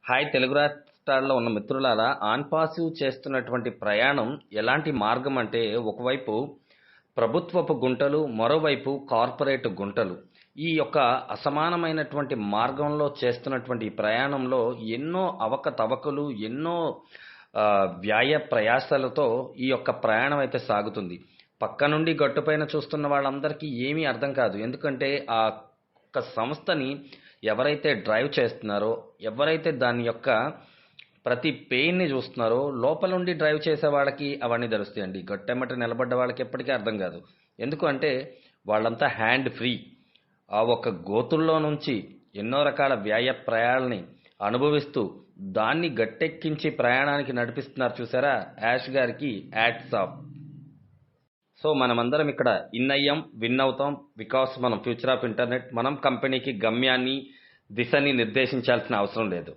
Hi Telugu రాష్ట్రాల్లో ఉన్న మిత్రులారా, ఆన్ పాసివ్ చేస్తున్నటువంటి ప్రయాణం ఎలాంటి మార్గం అంటే, ఒకవైపు ప్రభుత్వపు గుంటలు, మరోవైపు కార్పొరేట్ గుంటలు. ఈ యొక్క అసమానమైనటువంటి మార్గంలో చేస్తున్నటువంటి ఈ ప్రయాణంలో ఎన్నో అవకతవకలు, ఎన్నో వ్యాయ ప్రయాసలతో ఈ యొక్క ప్రయాణం అయితే సాగుతుంది. పక్క నుండి గట్టుపైన చూస్తున్న వాళ్ళందరికీ ఏమీ అర్థం కాదు. ఎందుకంటే ఆ ఒక్క సంస్థని ఎవరైతే డ్రైవ్ చేస్తున్నారో, ఎవరైతే దాని యొక్క ప్రతి పెయిన్ని చూస్తున్నారో, లోపల నుండి డ్రైవ్ చేసే వాళ్ళకి అవన్నీ తెలుస్తాయండి. గట్టెమ్మట నిలబడ్డ వాళ్ళకి ఎప్పటికీ అర్థం కాదు. ఎందుకు అంటే వాళ్ళంతా హ్యాండ్ ఫ్రీ. ఆ ఒక గోతుల్లో నుంచి ఎన్నో రకాల వ్యయ ప్రయాణాలని అనుభవిస్తూ దాన్ని గట్టెక్కించి ప్రయాణానికి నడిపిస్తున్నారు చూసారా. యాష్ గారికి యాడ్స్ ఆఫ్. సో మనమందరం ఇక్కడ ఇన్ అయ్యాం, విన్ అవుతాం. బికాస్ మనం ఫ్యూచర్ ఆఫ్ ఇంటర్నెట్. మనం కంపెనీకి గమ్యాన్ని, దిశని నిర్దేశించాల్సిన అవసరం లేదు.